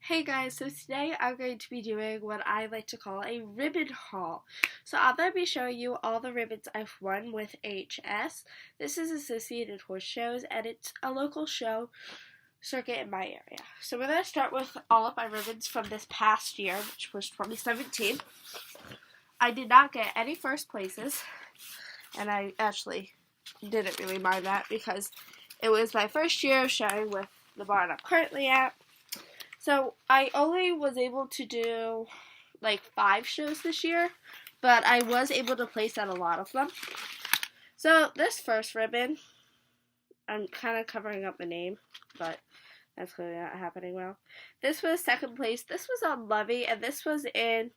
Hey guys, so today I'm going to be doing what I like to call a ribbon haul. So I'm going to be showing you all the ribbons I've won with AHS. This is Associated Horse Shows, and it's a local show circuit in my area. So we're going to start with all of my ribbons from this past year, which was 2017. I did not get any first places, and I actually didn't really mind that because it was my first year of showing with the barn I'm currently at. So I only was able to do like 5 shows this year, but I was able to place at a lot of them. So this first ribbon, I'm kind of covering up the name, but that's clearly not happening well. This was second place. This was on Levy, and this was in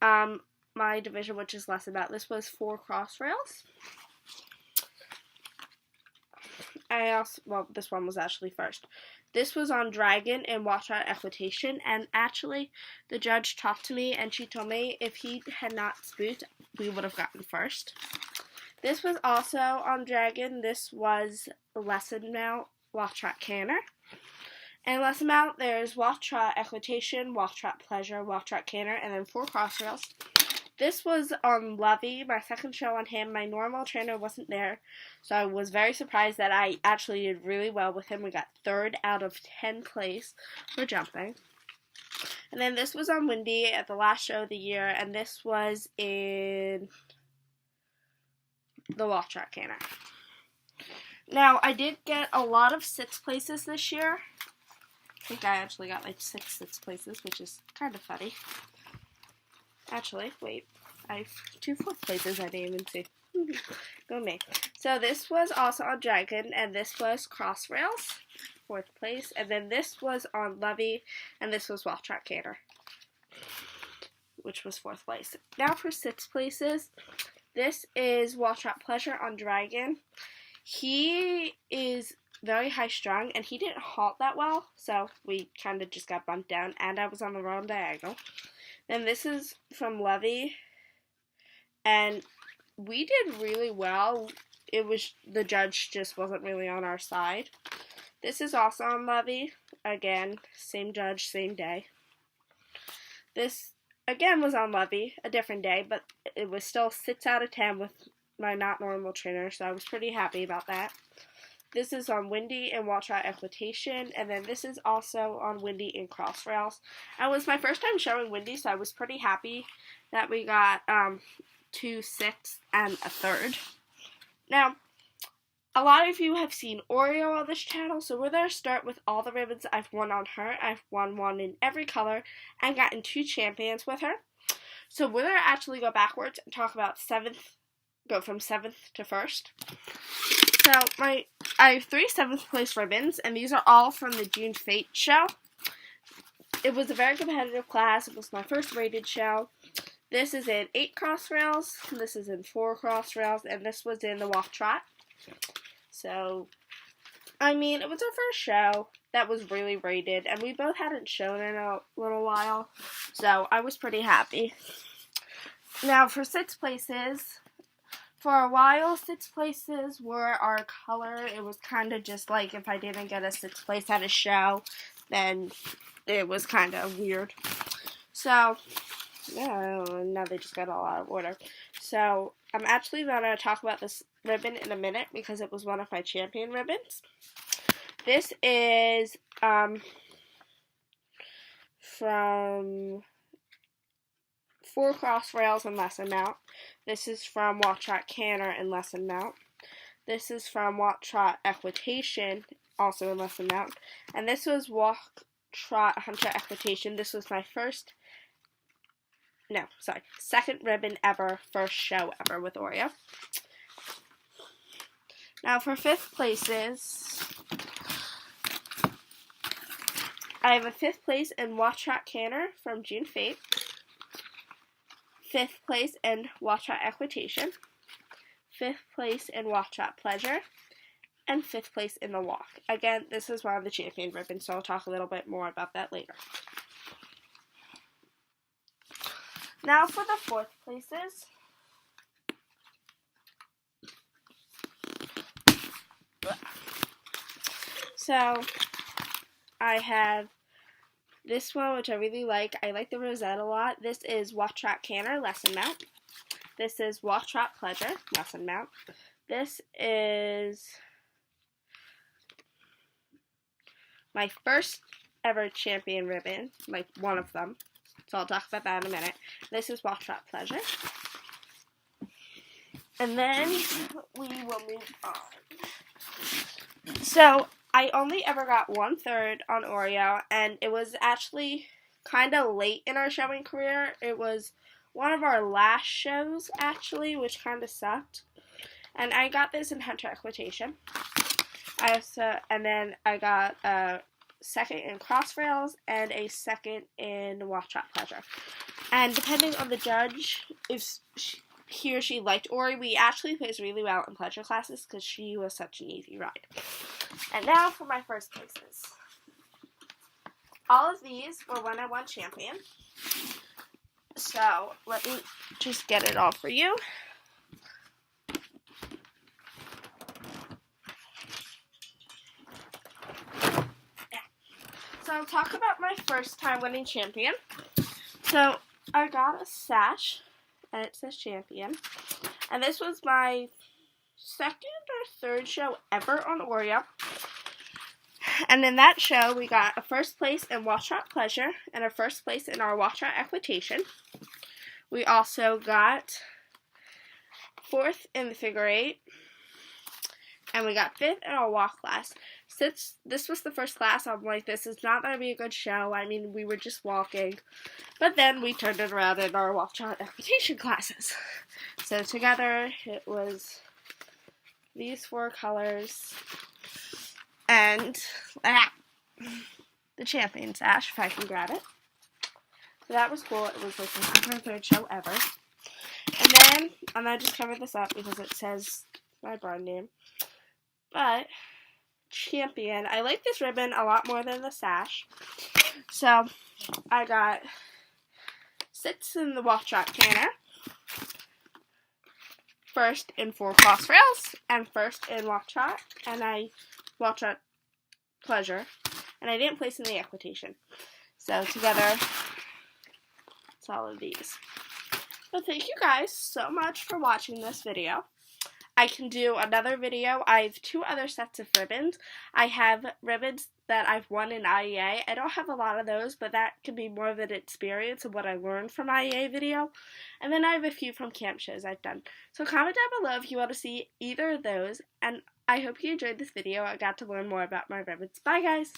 my division, which is lesson mount. This was 4 cross rails. This one was actually first. This was on Dragon and Watch Out Equitation, and actually the judge talked to me and she told me if he had not spooked, we would have gotten first. This was also on Dragon. This was lesson mount, Watch Out Canner. And lesson mount, there's Watch Out Equitation, Watch Out Pleasure, Watch Out Canner, and then 4 cross rails. This was on Levy, my second show on him. My normal trainer wasn't there, so I was very surprised that I actually did really well with him. We got 3rd out of 10 place for jumping. And then this was on Windy at the last show of the year, and this was in the Watch Out Canner. Now, I did get a lot of 6th places this year. I think I actually got like 6 6th places, which is kind of funny. Actually, wait, I have 2 4th places I didn't even see. Go me. So this was also on Dragon, and this was cross rails, 4th place, and then this was on Levy, and this was Watch Out Canner, which was 4th place. Now for 6th places, this is Watch Out Pleasure on Dragon. He is very high strung, and he didn't halt that well, so we kind of just got bumped down, and I was on the wrong diagonal. And this is from Levy, and we did really well. It was, the judge just wasn't really on our side. This is also on Levy. Again, same judge, same day. This, again, was on Levy, a different day, but it was still 6 out of 10 with my not normal trainer, so I was pretty happy about that. This is on Windy and Watch Out Equitation, and then this is also on Windy and Cross Rails. It was my first time showing Windy, so I was pretty happy that we got 2 6ths and a 3rd. Now, a lot of you have seen Oreo on this channel, so we're going to start with all the ribbons I've won on her. I've won 1 in every color and gotten 2 champions with her. So we're going to actually go backwards and talk about 7th, go from 7th to 1st. So I have 3 7th place ribbons, and these are all from the June Fate show. It was a very competitive class. It was my first rated show. This is in 8 cross rails, this is in 4 cross rails, and this was in the walk trot. So, I mean, it was our first show that was really rated, and we both hadn't shown in a little while, so I was pretty happy. Now, for 6th places, for a while, 6th places were our color. It was kind of just like if I didn't get a 6th place at a show, then it was kind of weird. So, yeah, now they just got all out of order. So, I'm actually going to talk about this ribbon in a minute because it was one of my champion ribbons. This is from 4 cross rails and lesson mount. This is from Watch Out Canner and lesson mount. This is from Watch Out Equitation, also in lesson mount. And this was Walk Trot Hunter Equitation. This was my second ribbon ever, first show ever with Oreo. Now for 5th places, I have a 5th place in Watch Out Canner from June Fate. 5th place in Watch Out Equitation, 5th place in Watch Out Pleasure, and 5th place in the walk. Again, this is one of the champion ribbons, so I'll talk a little bit more about that later. Now for the 4th places. So, I have This one, which I really like the rosette a lot. This is Walk Trot Canter Lesson Mount. This is Walk Trot Pleasure Lesson Mount. This is my first ever champion ribbon, like one of them. So I'll talk about that in a minute. This is Walk Trot Pleasure. And then we will move on. So I only ever got 1/3 on Oreo, and it was actually kind of late in our showing career. It was one of our last shows, actually, which kind of sucked. And I got this in Hunter Equitation. And then I got a second in Cross Rails and a second in Walk Trot Pleasure. And depending on the judge, if he or she liked Ori, we actually placed really well in pleasure classes because she was such an easy ride. And now for my first places. All of these were when I won champion. So let me just get it all for you. So I'll talk about my first time winning champion. So I got a sash, and it says champion. And this was my second or third show ever on Oreo. And in that show, we got a first place in Walk Trot Pleasure and a first place in our Walk Trot Equitation. We also got 4th in the figure 8. And we got 5th in our walk class. Since this was the first class, I'm like, this is not going to be a good show. I mean, we were just walking. But then we turned it around in our Walk Trot Equitation classes. So together, it was these 4 colors. And the champion sash, if I can grab it. So that was cool. It was like the second or third show ever. And then I just covered this up because it says my brand name. But champion, I like this ribbon a lot more than the sash. So I got 6 in the Walk Trot Canter, 1st in 4 Cross Rails, and 1st in Walk Trot, and I Walk Trot Pleasure, and I didn't place in the Equitation. So together, it's all of these. So thank you guys so much for watching this video. I can do another video. I have 2 other sets of ribbons. I have ribbons that I've won in IEA. I don't have a lot of those, but that can be more of an experience of what I learned from IEA video. And then I have a few from camp shows I've done. So comment down below if you want to see either of those. And I hope you enjoyed this video. I got to learn more about my ribbons. Bye, guys!